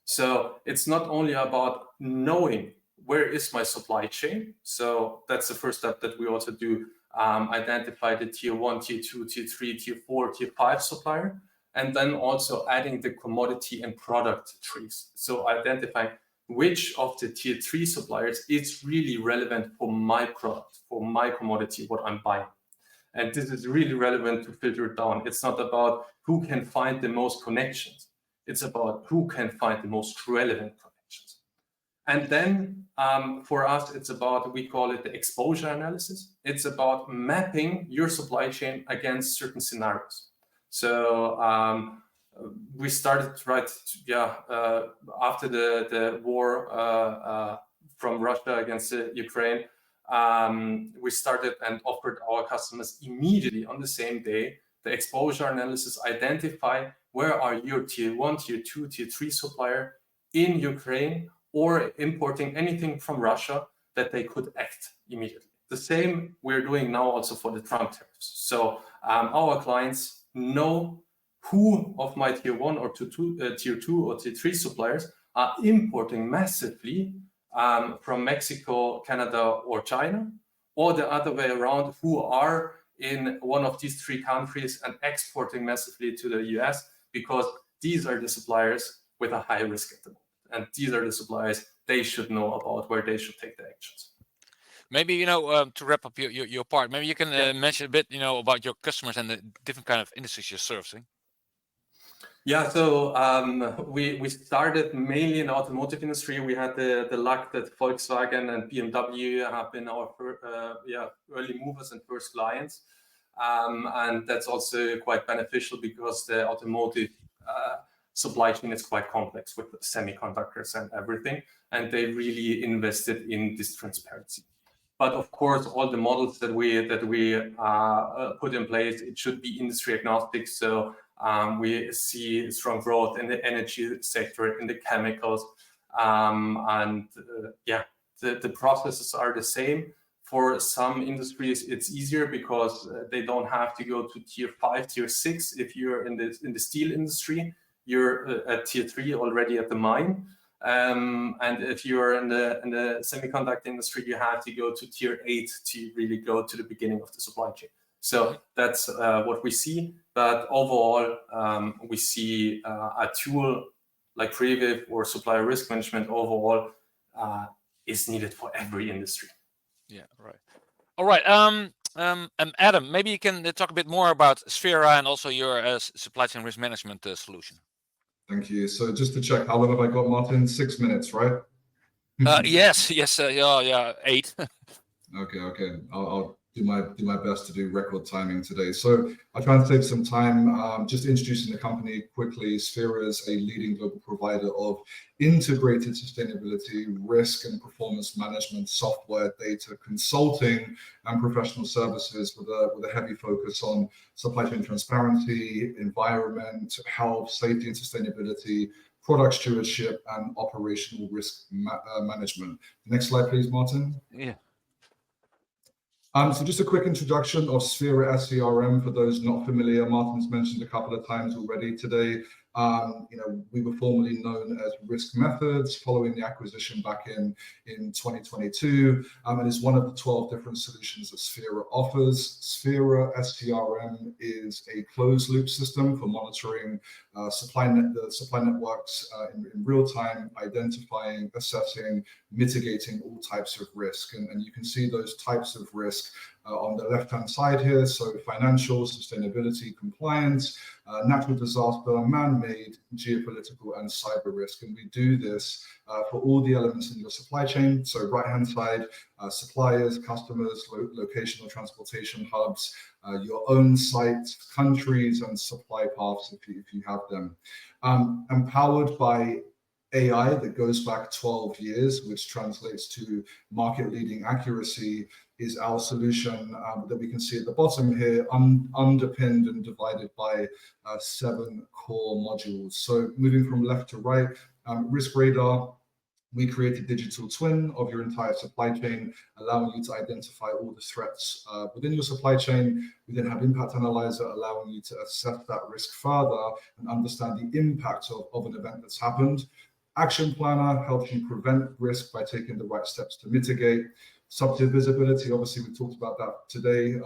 So it's not only about knowing where is my supply chain. So that's the first step that we also do. Identify the tier 1, tier 2, tier 3, tier 4, tier 5 supplier, and then also adding the commodity and product trees. So identify which of the tier 3 suppliers is really relevant for my product, for my commodity, what I'm buying. And this is really relevant to filter it down. It's not about who can find the most connections. It's about who can find the most relevant connections. And then for us, it's about, we call it the exposure analysis. It's about mapping your supply chain against certain scenarios. So we started after the war from Russia against Ukraine. We started and offered our customers immediately on the same day the exposure analysis, identify where are your tier 1, tier 2, tier 3 supplier in Ukraine, or importing anything from Russia that they could act immediately. The same we're doing now also for the Trump tariffs. So our clients know who of my tier 1 or tier 2 or tier 3 suppliers are importing massively from Mexico, Canada, or China, or the other way around, who are in one of these 3 countries and exporting massively to the US, because these are the suppliers with a high risk at the moment. And these are the suppliers they should know about, where they should take the actions. Maybe, to wrap up your part, maybe you can mention a bit, about your customers and the different kind of industries you're servicing. Yeah, so we started mainly in the automotive industry. We had the luck that Volkswagen and BMW have been our early movers and first clients. And that's also quite beneficial because the automotive supply chain is quite complex with semiconductors and everything. And they really invested in this transparency. But of course, all the models that we put in place, it should be industry agnostic. So we see strong growth in the energy sector, in the chemicals, the processes are the same. For some industries, it's easier because they don't have to go to tier 5, tier 6. If you're in the steel industry, you're at tier 3 already at the mine. And if you're in the semiconductor industry, you have to go to tier 8 to really go to the beginning of the supply chain. So that's what we see. But overall, we see a tool like Prewave or supplier risk management overall is needed for every industry. Yeah, right. All right. Adam, maybe you can talk a bit more about Sphera and also your supply chain risk management solution. Thank you. So just to check, how long have I got, Martin? 6 minutes, right? Yes, 8. Okay. I'll do my best to do record timing today. So I'll try and save some time. Just introducing the company quickly. Sphera is a leading global provider of integrated sustainability, risk and performance management software, data consulting, and professional services with a heavy focus on supply chain transparency, environment, health, safety and sustainability, product stewardship, and operational risk management. Next slide, please, Martin. Yeah. So just a quick introduction of Sphera SCRM for those not familiar. Martin's mentioned a couple of times already today. We were formerly known as Risk Methods following the acquisition back in 2022, and is one of the 12 different solutions that Sphera offers. Sphera SCRM is a closed loop system for monitoring the supply networks in real time, identifying, assessing, mitigating all types of risk. And you can see those types of risk on the left-hand side here. So financial, sustainability, compliance, natural disaster, man-made, geopolitical, and cyber risk. And we do this for all the elements in your supply chain. So right-hand side, suppliers, customers, locational transportation hubs, your own sites, countries, and supply paths if you have them. Empowered by AI that goes back 12 years, which translates to market-leading accuracy, is our solution that we can see at the bottom here, underpinned and divided by 7 core modules. So moving from left to right, Risk Radar, we create a digital twin of your entire supply chain, allowing you to identify all the threats within your supply chain. We then have Impact Analyzer, allowing you to assess that risk further and understand the impact of an event that's happened. Action Planner helps you prevent risk by taking the right steps to mitigate. Subject visibility, obviously we talked about that today.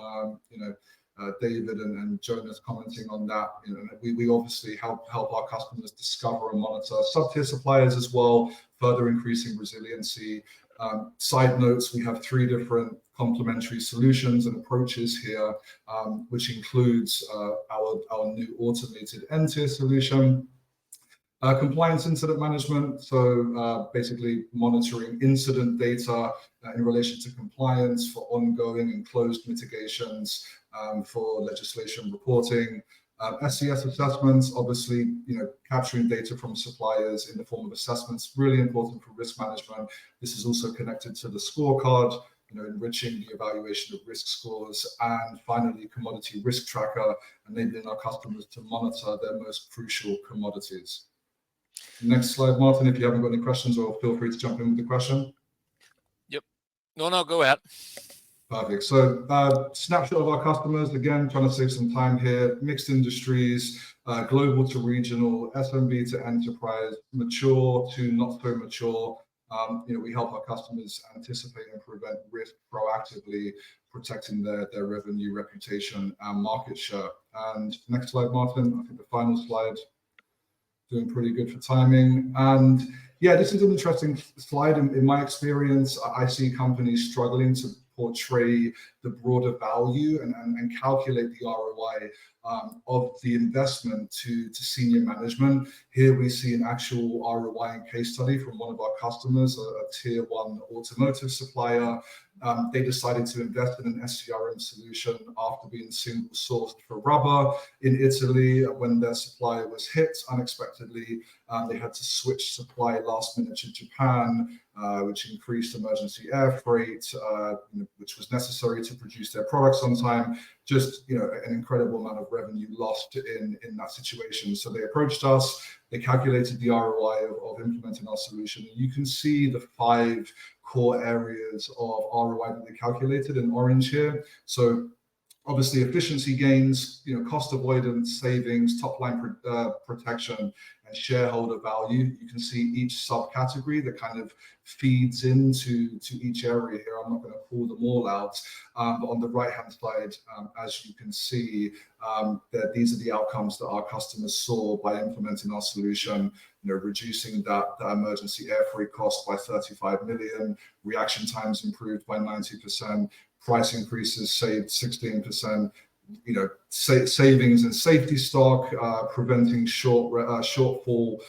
David and Jonas commenting on that. We obviously help our customers discover and monitor sub-tier suppliers as well, further increasing resiliency. Side notes, we have 3 different complementary solutions and approaches here, which includes our new automated N-tier solution. Compliance incident management, so basically monitoring incident data in relation to compliance for ongoing and closed mitigations, for legislation reporting. SCS assessments, obviously, capturing data from suppliers in the form of assessments, really important for risk management. This is also connected to the scorecard, enriching the evaluation of risk scores. And finally, commodity risk tracker, enabling our customers to monitor their most crucial commodities. Next slide, Martin, if you haven't got any questions, or feel free to jump in with the question. Yep. No, go ahead. Perfect. So snapshot of our customers, again, trying to save some time here. Mixed industries, global to regional, SMB to enterprise, mature to not so mature. We help our customers anticipate and prevent risk proactively, protecting their revenue, reputation, and market share. And next slide, Martin, I think the final slide. Doing pretty good for timing. And yeah, this is an interesting slide. In my experience, I see companies struggling to portray the broader value and calculate the ROI of the investment to senior management. Here we see an actual ROI and case study from one of our customers, a tier 1 automotive supplier. They decided to invest in an SCRM solution after being single sourced for rubber in Italy. When their supply was hit unexpectedly, they had to switch supply last minute to Japan, which increased emergency air freight, which was necessary to produce their products on time. Just an incredible amount of revenue lost in that situation. So they approached us. They calculated the ROI of implementing our solution. And you can see the 5 core areas of ROI that they calculated in orange here. So obviously efficiency gains, cost avoidance, savings, top line protection, and shareholder value. You can see each subcategory that kind of feeds into each area here. I'm not going to pull them all out, but on the right hand side, as you can see, that these are the outcomes that our customers saw by implementing our solution. Reducing that emergency air freight cost by 35 million, reaction times improved by 90%, price increases saved 16%. Savings in safety stock, preventing shortfall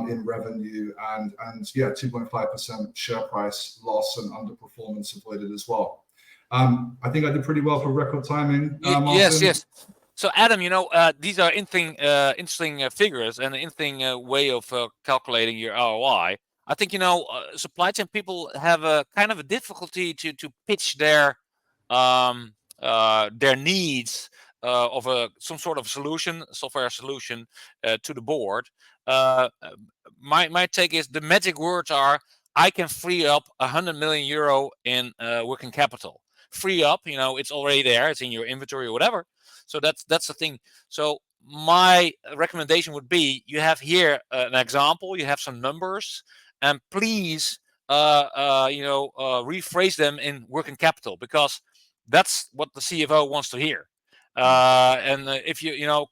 in revenue, and 2.5% share price loss and underperformance avoided as well. I think I did pretty well for record timing. Martijn. Yes. So Adam, these are interesting figures and an interesting way of calculating your ROI. I think supply chain people have a kind of a difficulty to pitch their needs of some sort of solution, software solution, to the board. My take is the magic words are: I can free up 100 million euro in working capital. Free up, it's already there, it's in your inventory or whatever. So that's the thing. So my recommendation would be: you have here an example, you have some numbers, and please rephrase them in working capital, because that's what the CFO wants to hear. And if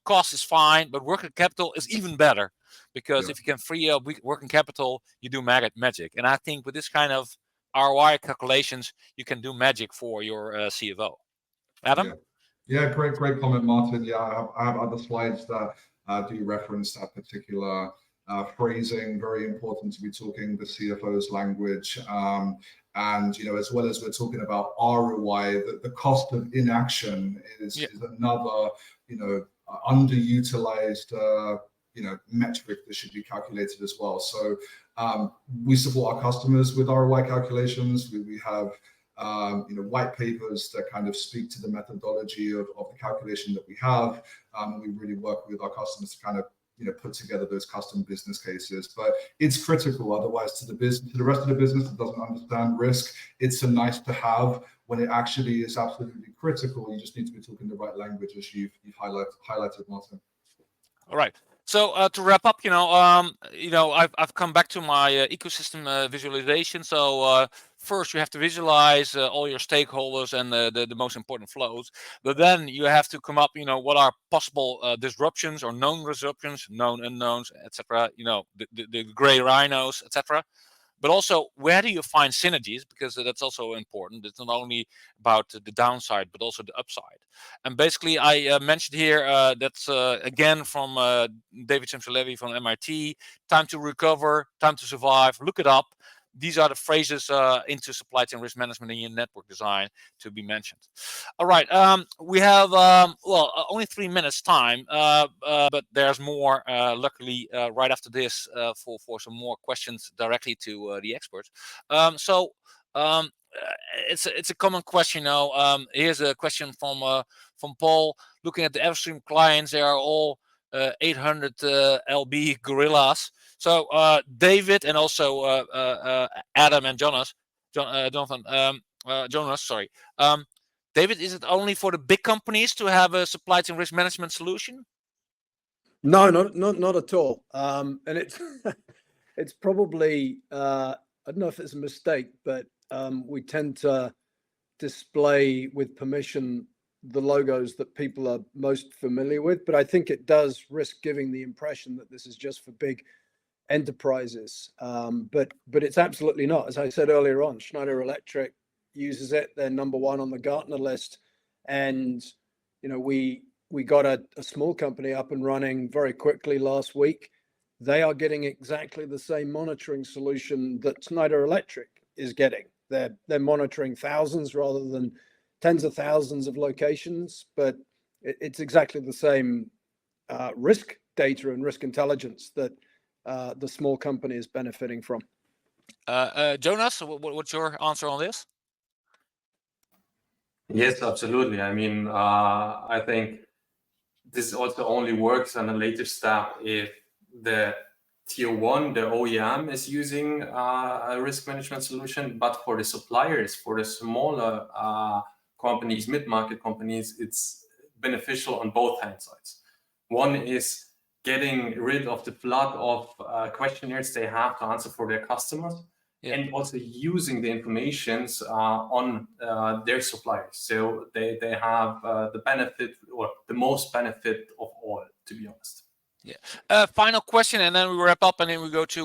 cost is fine, but working capital is even better, because if you can free up working capital, you do magic. And I think with this kind of ROI calculations, you can do magic for your CFO. Adam? Yeah, great comment, Martijn. Yeah, I have other slides that do reference that particular phrasing. Very important to be talking the CFO's language. And as well as we're talking about ROI, the cost of inaction is another underutilized metric that should be calculated as well. So we support our customers with ROI calculations. We have white papers that kind of speak to the methodology of the calculation that we have. We really work with our customers to kind of put together those custom business cases. But it's critical, otherwise to the rest of the business that doesn't understand risk, it's a nice to have. When it actually is absolutely critical, you just need to be talking the right language, as you've highlighted, Martijn. All right. So to wrap up, I've come back to my ecosystem visualization. So first, you have to visualize all your stakeholders and the most important flows. But then you have to come up, what are possible disruptions or known disruptions, known unknowns, etc. The gray rhinos, etc. But also, where do you find synergies? Because that's also important. It's not only about the downside, but also the upside. And basically, I mentioned here that's again from David Shillingford from MIT. Time to recover, time to survive. Look it up. These are the phrases into supply chain risk management and network design to be mentioned. All right, we have only 3 minutes time, but there's more. Luckily, right after this, for some more questions directly to the experts. It's a common question now. Here's a question from Paul. Looking at the Everstream clients, they are all 800 LB gorillas. So David and also Adam and Jonas, sorry. David, is it only for the big companies to have a supply chain risk management solution? No, not at all. And it's probably I don't know if it's a mistake, but we tend to display with permission the logos that people are most familiar with, but I think it does risk giving the impression that this is just for big enterprises. But it's absolutely not. As I said earlier on, Schneider Electric uses it. They're number one on the Gartner list. And, we got a small company up and running very quickly last week. They are getting exactly the same monitoring solution that Schneider Electric is getting. They're monitoring thousands rather than tens of thousands of locations, but it's exactly the same risk data and risk intelligence that the small company is benefiting from. Jonas, what's your answer on this? Yes, absolutely. I mean, I think this also only works on a later step if the tier one, the OEM, is using a risk management solution, but for the suppliers, for the smaller companies, mid-market companies, it's beneficial on both hand sides. One is getting rid of the flood of questionnaires they have to answer for their customers, and also using the informations on their suppliers. So they have the benefit, or the most benefit of all, to be honest. Final question, and then we wrap up, and then we go to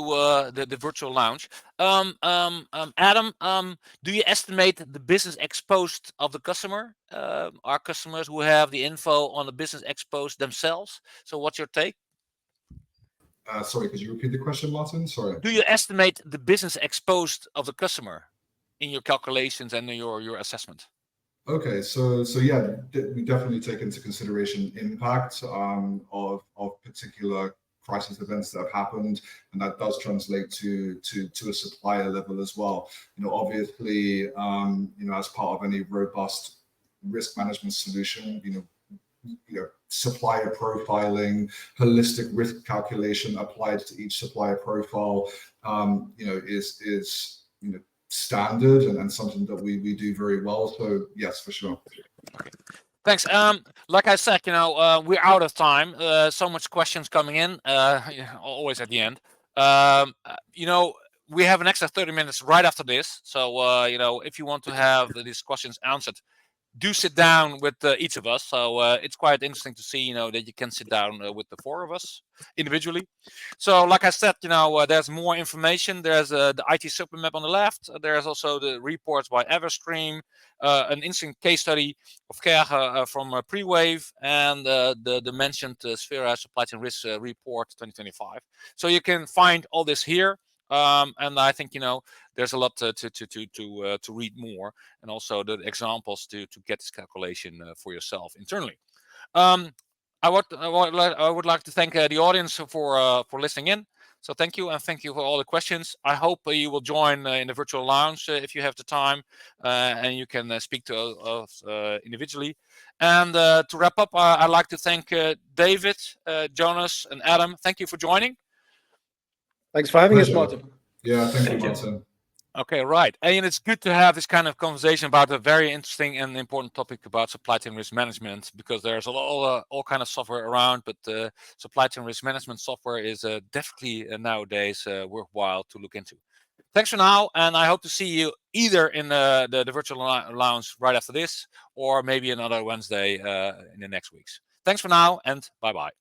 the virtual lounge. Adam, do you estimate the business exposed of the customer? Are customers who have the info on the business exposed themselves? So what's your take? Sorry, could you repeat the question, Martin? Sorry. Do you estimate the business exposed of the customer in your calculations and your assessment? Okay, so yeah, we definitely take into consideration impact of particular crisis events that have happened, and that does translate to a supplier level as well. Obviously, as part of any robust risk management solution, supplier profiling, holistic risk calculation applied to each supplier profile, is standard and something that we do very well. So yes, for sure. Okay. Thanks. Like I said, we're out of time. So much questions coming in, always at the end. We have an extra 30 minutes right after this. So, if you want to have these questions answered, do sit down with each of us. So it's quite interesting to see, that you can sit down with the four of us individually. So like I said, there's more information. There's the IT supplement on the left. There's also the reports by Everstream, an interesting case study of Kerge from Prewave, and the mentioned Sphera Supply Chain Risk Report 2025. So you can find all this here. And I think, there's a lot to read more, and also the examples to get this calculation for yourself internally. I would like to thank the audience for listening in. So thank you, and thank you for all the questions. I hope you will join in the virtual lounge if you have the time, and you can speak to us individually. And to wrap up, I'd like to thank David, Jonas, and Adam. Thank you for joining. Thanks for having us, Martin. Yeah, thank you, Martin. Okay, right. And it's good to have this kind of conversation about a very interesting and important topic about supply chain risk management, because there's all kind of software around, but supply chain risk management software is definitely nowadays worthwhile to look into. Thanks for now, and I hope to see you either in the virtual lounge right after this, or maybe another Wednesday in the next weeks. Thanks for now, and bye-bye.